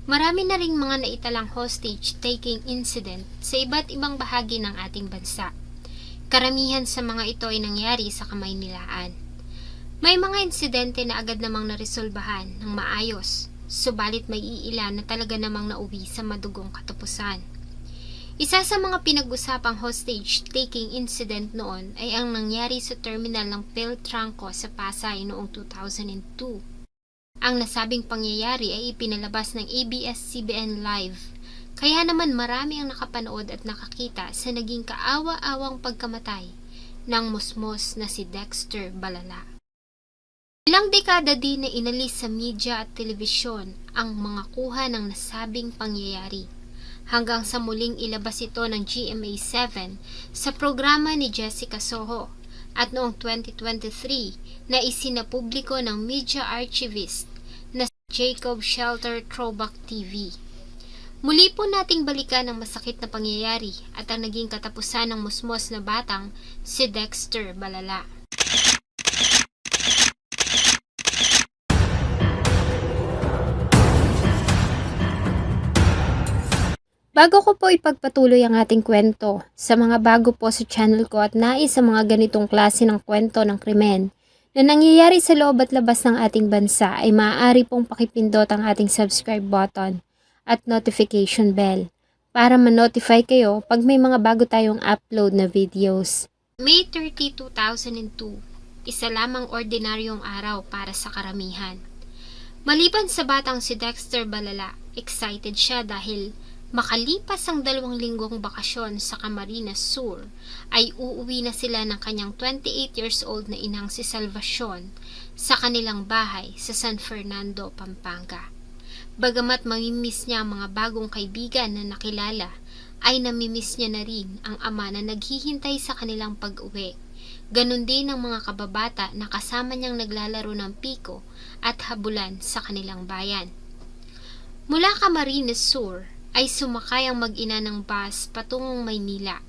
Marami na ring mga naitalang hostage-taking incident sa iba't ibang bahagi ng ating bansa. Karamihan sa mga ito ay nangyari sa Kamaynilaan. May mga insidente na agad namang naresolbahan ng maayos, subalit may iilan na talaga namang nauwi sa madugong katapusan. Isa sa mga pinag-usapang hostage-taking incident noon ay ang nangyari sa terminal ng Peltranco sa Pasay noong 2002. Ang nasabing pangyayari ay ipinalabas ng ABS-CBN Live, kaya naman marami ang nakapanood at nakakita sa naging kaawa-awang pagkamatay ng musmos na si Dexter Balala. Ilang dekada din na inalis sa media at telebisyon ang mga kuha ng nasabing pangyayari, hanggang sa muling ilabas ito ng GMA7 sa programa ni Jessica Soho, at noong 2023 na isinapubliko ng media archivist na si Jacob Shelter Throwback TV. Muli po nating balikan ang masakit na pangyayari at ang naging katapusan ng musmos na batang si Dexter Balala. Bago ko po ipagpatuloy ang ating kwento, sa mga bago po sa channel ko at nais sa mga ganitong klase ng kwento ng krimen na nangyayari sa loob at labas ng ating bansa ay maaari pong pakipindot ang ating subscribe button at notification bell para ma-notify kayo pag may mga bago tayong upload na videos. May 30, 2002, isa lamang ordinaryong araw para sa karamihan. Maliban sa batang si Dexter Balala, excited siya dahil makalipas ang 2 linggong bakasyon sa Camarines Sur, ay uuwi na sila ng kanyang 28 years old na inang si Salvacion sa kanilang bahay sa San Fernando, Pampanga. Bagamat mamimiss niya ang mga bagong kaibigan na nakilala, ay namimiss niya na rin ang ama na naghihintay sa kanilang pag-uwi. Ganon din ang mga kababata na kasama niyang naglalaro ng piko at habulan sa kanilang bayan. Mula Camarines Sur, ay sumakay ang mag-ina ng bus patungong Maynila,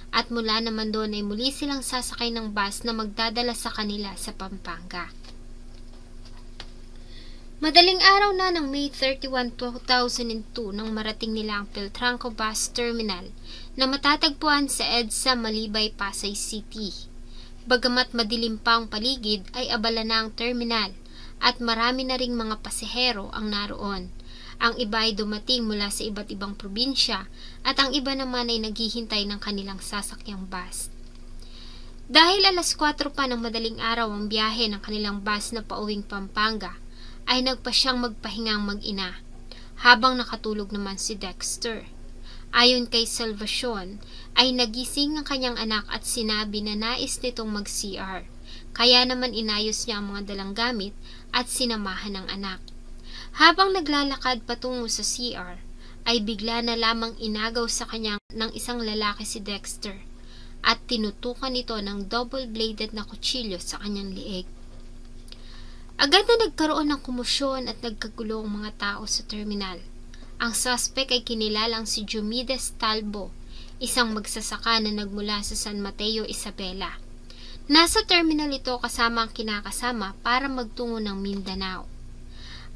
at mula naman doon ay muli silang sasakay ng bus na magdadala sa kanila sa Pampanga. Madaling araw na ng May 31, 2002 nang marating nila ang Peltranco Bus Terminal na matatagpuan sa EDSA Malibay, Pasay City. Bagamat madilim pa ang paligid ay abala na ang terminal at marami na ring mga pasahero ang naroon. Ang iba ay dumating mula sa iba't ibang probinsya at ang iba naman ay naghihintay ng kanilang sasakyang bus. Dahil alas 4 pa ng madaling araw ang biyahe ng kanilang bus na pauwing Pampanga, ay nagpa siyang magpahingang mag-ina, habang nakatulog naman si Dexter. Ayon kay Salvacion, ay nagising ang kanyang anak at sinabi na nais nitong mag-CR, kaya naman inayos niya ang mga dalang gamit at sinamahan ng anak. Habang naglalakad patungo sa CR, ay bigla na lamang inagaw sa kanya ng isang lalaki si Dexter at tinutukan ito ng double-bladed na kutsilyo sa kanyang liig. Agad na nagkaroon ng komosyon at nagkagulo ang mga tao sa terminal. Ang suspect ay kinilalang si Diomedes Talbo, isang magsasaka na nagmula sa San Mateo, Isabela. Nasa terminal ito kasama ang kinakasama para magtungo ng Mindanao.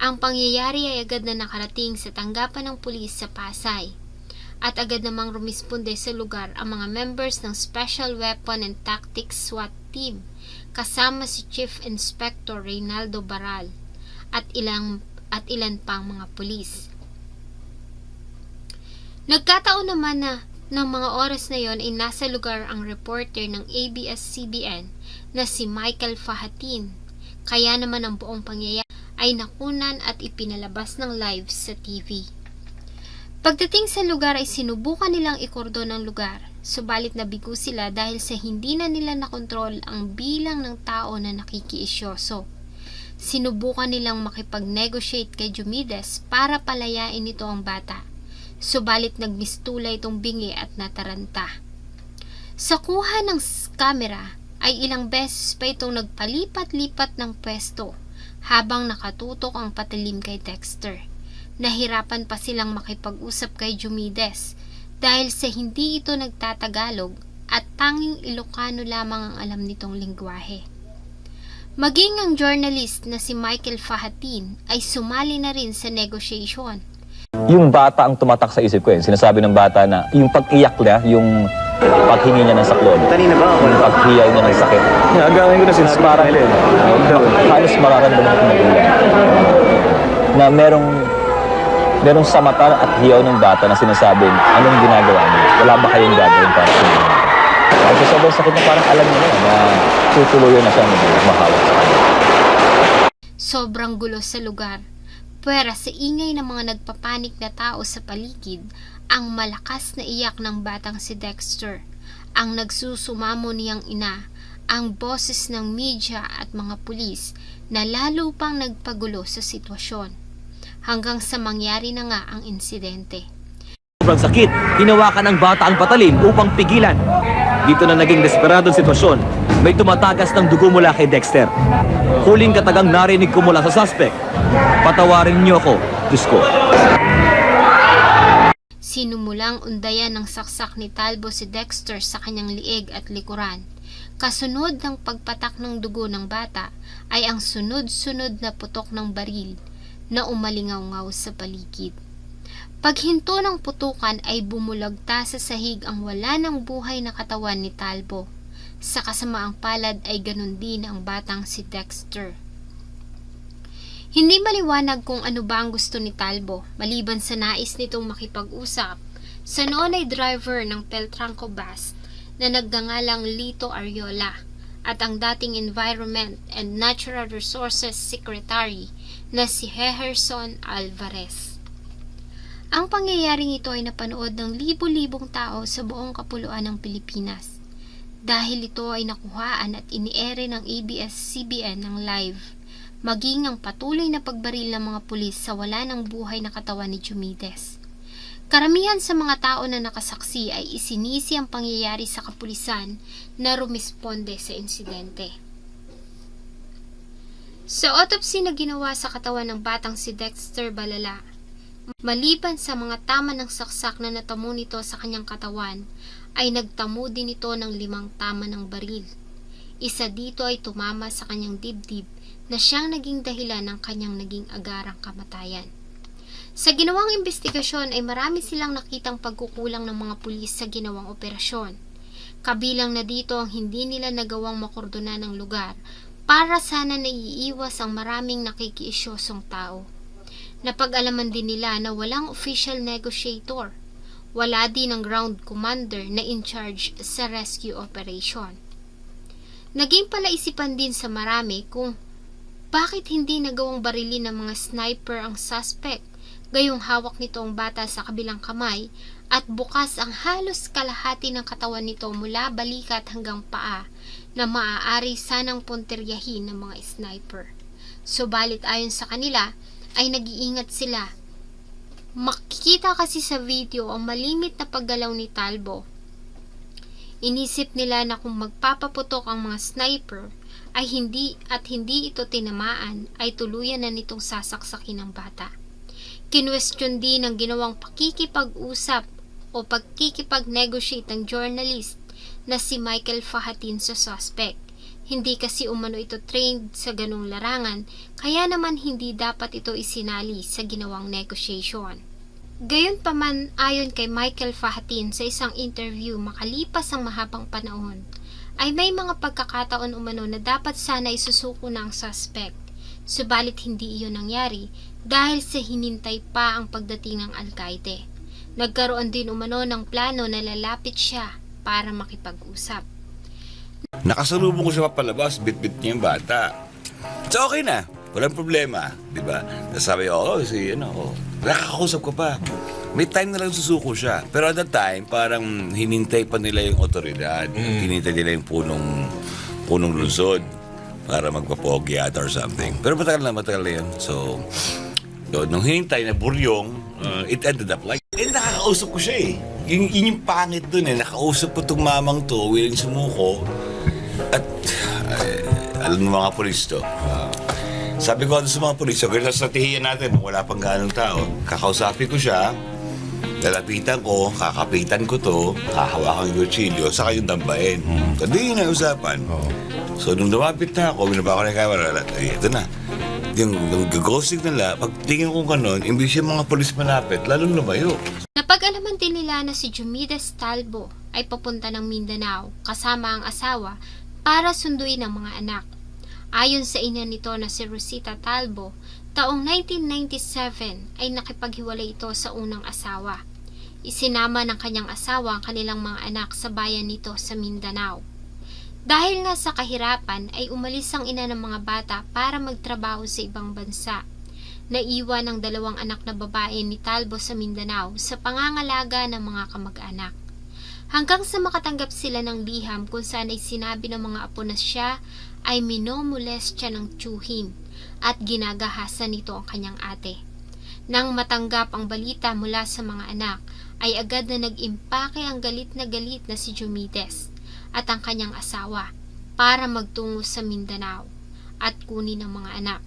Ang pangyayari ay agad na nakarating sa tanggapan ng pulis sa Pasay at agad namang rumisponde sa lugar ang mga members ng Special Weapon and Tactics SWAT Team kasama si Chief Inspector Reynaldo Baral at ilan pang mga pulis. Nagkataon naman na ng mga oras na yon ay nasa lugar ang reporter ng ABS-CBN na si Michael Fahatin, kaya naman ang buong pangyayari ay nakunan at ipinalabas ng live sa TV. Pagdating sa lugar ay sinubukan nilang ikordon ang lugar, subalit nabigo sila dahil sa hindi na nila nakontrol ang bilang ng tao na nakikiisyoso. Sinubukan nilang makipag-negotiate kay Diomedes para palayain ito ang bata, subalit nagmistula itong bingi at nataranta. Sa kuha ng kamera ay ilang beses pa itong nagpalipat-lipat ng pwesto habang nakatutok ang patalim kay Dexter. Nahirapan pa silang makipag-usap kay Diomedes dahil sa hindi ito nagtatagalog at tanging Ilocano lamang ang alam nitong lingwahe. Maging ang journalist na si Michael Fahatin ay sumali na rin sa negosyasyon Yung bata ang tumatak sa isip ko eh. Sinasabi ng bata na yung pag-iyak niya, yung paghingi niya ng saklod. Kanina ba? Yung paghiyaw niya ng sakit. Agawin ko na sinabi Parang, nila halos mararamdaman ko magulang. Na merong sa mata at hiyaw ng bata na sinasabing, anong ginagawa mo? Wala ba kayong gagawin para sa inyo? Kasi sobrang sakit na parang alam niya na tutuluyan na siya mahawak sa kanya. Sobrang gulo sa lugar. Pwera sa ingay ng mga nagpapanik na tao sa paligid, ang malakas na iyak ng batang si Dexter, ang nagsusumamo niyang ina, ang boses ng media at mga pulis na lalo pang nagpagulo sa sitwasyon. Hanggang sa mangyari na nga ang insidente. Sobrang sakit, hinawakan ng bata ang patalim upang pigilan. Dito na naging desperadong sitwasyon. May tumatagas ng dugo mula kay Dexter. Huling katagang narinig ko mula sa suspect. Patawarin niyo ako, Diyos ko. Sinumulang undayan ng saksak ni Talbo si Dexter sa kanyang liig at likuran. Kasunod ng pagpatak ng dugo ng bata ay ang sunod-sunod na putok ng baril na umalingaw-ngaw sa paligid. Paghinto ng putukan ay bumulagta sa sahig ang wala ng buhay na katawan ni Talbo. Sa kasamaang palad ay ganun din ang batang si Dexter. Hindi maliwanag kung ano ba ang gusto ni Talbo maliban sa nais nitong makipag-usap sa noon ay driver ng Peltranco Bus na nagngangalang Lito Ariola at ang dating Environment and Natural Resources Secretary na si Heherson Alvarez. Ang pangyayaring ito ay napanood ng libo-libong tao sa buong kapuluan ng Pilipinas. Dahil ito ay nakuhaan at iniere ng ABS-CBN ng live, maging ang patuloy na pagbaril ng mga pulis sa wala ng buhay na katawan ni Diomedes. Karamihan sa mga tao na nakasaksi ay isinisi ang pangyayari sa kapulisan na rumisponde sa insidente. Sa autopsy na ginawa sa katawan ng batang si Dexter Balala, maliban sa mga tama ng saksak na natamo nito sa kanyang katawan, ay nagtamo din ito ng 5 tama ng baril. Isa dito ay tumama sa kanyang dibdib na siyang naging dahilan ng kanyang naging agarang kamatayan. Sa ginawang investigasyon ay marami silang nakitang pagkukulang ng mga pulis sa ginawang operasyon. Kabilang na dito ang hindi nila nagawang makordonan ng lugar para sana naiiwas ang maraming nakikiisyosong tao. Napag-alaman din nila na walang official negotiator. Wala din ang ground commander na in charge sa rescue operation. Naging palaisipan din sa marami kung bakit hindi nagawang barilin ng mga sniper ang suspect, gayong hawak nito ang bata sa kabilang kamay at bukas ang halos kalahati ng katawan nito mula balikat hanggang paa na maaari sanang punteryahin ng mga sniper. Subalit ayon sa kanila ay nag-iingat sila. Makikita kasi sa video ang malimit na paggalaw ni Talbo. Inisip nila na kung magpapaputok ang mga sniper ay hindi ito tinamaan ay tuluyan na nitong sasaksakin ng bata. Kinwestiyon din ang ginawang pakikipag-usap o pagkikipag-negotiate ng journalist na si Michael Fahatin sa suspect. Hindi kasi umano ito trained sa ganung larangan, kaya naman hindi dapat ito isinali sa ginawang negotiation. Gayunpaman, ayon kay Michael Fahatin sa isang interview makalipas ang mahabang panahon, ay may mga pagkakataon umano na dapat sana isusuko na ang suspect. Subalit hindi iyon nangyari dahil sa hinintay pa ang pagdating ng alkaide. Nagkaroon din umano ng plano na lalapit siya para makipag-usap. Nakasalubong ko siya papalabas, bit-bit niya yung bata. So okay na, walang problema, di ba? Sabi ko, nakakausap ko pa. May time na lang susuko siya. Pero at that time, parang hinintay pa nila yung otoridad. Hinintay nila yung punong lungsod para magpapogi ata or something. Pero matagal na yun. So, nung hinintay na buryong, it ended up like, nakakausap ko siya eh. Yun yung pangit dun eh. Nakausap ko itong mamang to, willing sumuko. At, alam mo mga polis to. Sabi ko sa mga polis, okay na strategiya natin, wala pang ganong tao. Kakausapin ko siya, lalapitan ko, kakapitan ko to, hahawakan yung kutsilyo, saka yung dambain. So, di yun ang usapan. So, nung lumapit na ako, binaba ko na yung camera, ito na. yung ghosting nila, pag tingin ko gano'n, imbis yung mga polis malapit, lalong lumayo. Napag-alaman din nila na si Diomedes Talbo ay papunta ng Mindanao kasama ang asawa para sunduin ang mga anak. Ayon sa ina nito na si Rosita Talbo, taong 1997 ay nakipaghiwalay ito sa unang asawa. Isinama ng kanyang asawa ang kanilang mga anak sa bayan nito sa Mindanao. Dahil nga sa kahirapan ay umalis ang ina ng mga bata para magtrabaho sa ibang bansa. Naiwan ang 2 anak na babae ni Talbo sa Mindanao sa pangangalaga ng mga kamag-anak. Hanggang sa makatanggap sila ng liham kung saan ay sinabi ng mga apo na siya ay minomolestya ng tiyuhin at ginagahasan nito ang kanyang ate. Nang matanggap ang balita mula sa mga anak, ay agad na nag-impake ang galit na si Diomedes at ang kanyang asawa para magtungo sa Mindanao at kunin ang mga anak.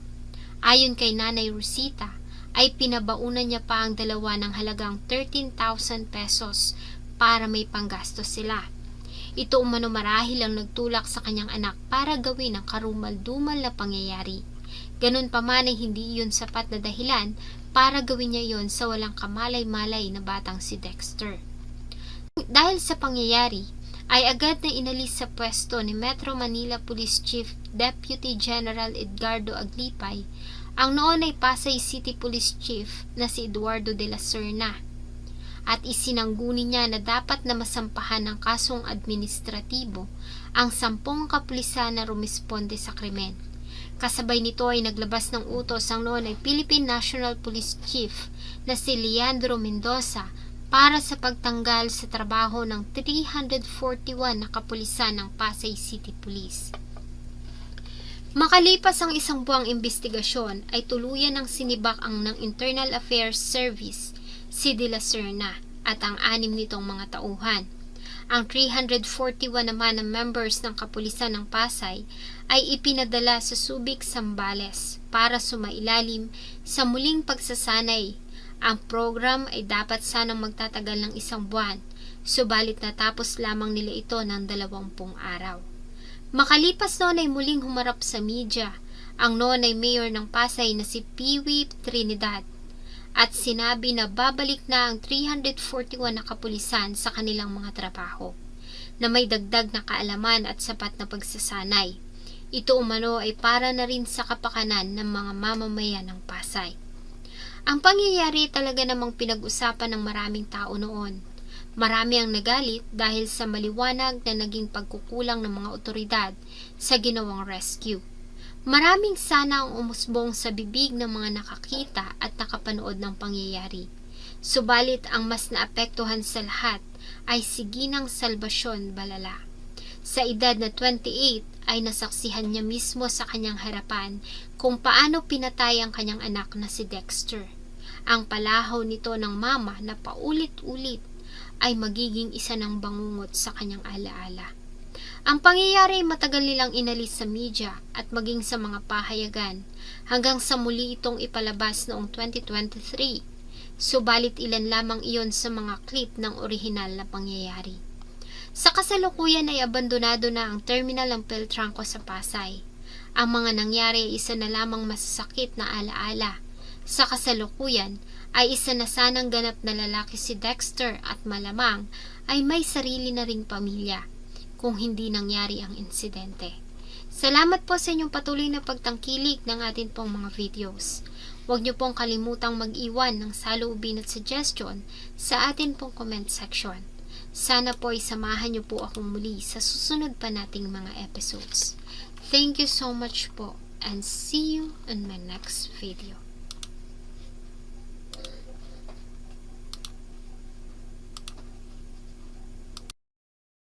Ayon kay Nanay Rosita, ay pinabaunan niya pa ang 2 ng halagang 13,000 pesos para may panggastos sila. Ito umano marahil ang nagtulak sa kanyang anak para gawin ang karumal-dumal na pangyayari. Ganun pa man ay hindi iyon sapat na dahilan para gawin niya iyon sa walang kamalay-malay na batang si Dexter. Dahil sa pangyayari, ay agad na inalis sa pwesto ni Metro Manila Police Chief Deputy General Edgardo Aglipay ang noon ay Pasay City Police Chief na si Eduardo de la Serna at isinangguni niya na dapat na masampahan ng kasong administratibo ang 10 kapulisan na rumisponde sa krimen. Kasabay nito ay naglabas ng utos ang noon ay Philippine National Police Chief na si Leandro Mendoza para sa pagtanggal sa trabaho ng 341 na kapulisan ng Pasay City Police. Makalipas ang 1 buwang investigasyon ay tuluyan ng sinibak ang ng Internal Affairs Service si De La Serna at ang 6 nitong mga tauhan. Ang 341 naman na members ng kapulisan ng Pasay ay ipinadala sa Subic, Zambales para sumailalim sa muling pagsasanay. Ang program ay dapat sanang magtatagal ng 1 buwan, subalit natapos lamang nila ito ng 20 araw. Makalipas noon ay muling humarap sa media ang noon ay mayor ng Pasay na si Piwi Trinidad at sinabi na babalik na ang 341 na kapulisan sa kanilang mga trabaho na may dagdag na kaalaman at sapat na pagsasanay. Ito umano ay para na rin sa kapakanan ng mga mamamayan ng Pasay. Ang pangyayari talaga namang pinag-usapan ng maraming tao noon. Marami ang nagalit dahil sa maliwanag na naging pagkukulang ng mga otoridad sa ginawang rescue. Maraming sana ang umusbong sa bibig ng mga nakakita at nakapanood ng pangyayari. Subalit ang mas naapektuhan sa lahat ay si Ginang Salvacion Balala. Sa edad na 28 ay nasaksihan niya mismo sa kanyang harapan kung paano pinatay ang kanyang anak na si Dexter. Ang palahaw nito ng mama na paulit-ulit ay magiging isa ng bangungot sa kanyang alaala. Ang pangyayari ay matagal nilang inalis sa media at maging sa mga pahayagan hanggang sa muli itong ipalabas noong 2023. Subalit ilan lamang iyon sa mga clip ng orihinal na pangyayari. Sa kasalukuyan ay abandonado na ang terminal ng Peltranco sa Pasay. Ang mga nangyari ay isa na lamang masasakit na alaala. Sa kasalukuyan ay isa na sanang ganap na lalaki si Dexter at malamang ay may sarili na ring pamilya kung hindi nangyari ang insidente. Salamat po sa inyong patuloy na pagtangkilik ng atin pong mga videos. Huwag niyo pong kalimutang mag-iwan ng saloobin at suggestion sa atin pong comment section. Sana po ay samahan niyo po akong muli sa susunod pa nating mga episodes. Thank you so much po and see you in my next video.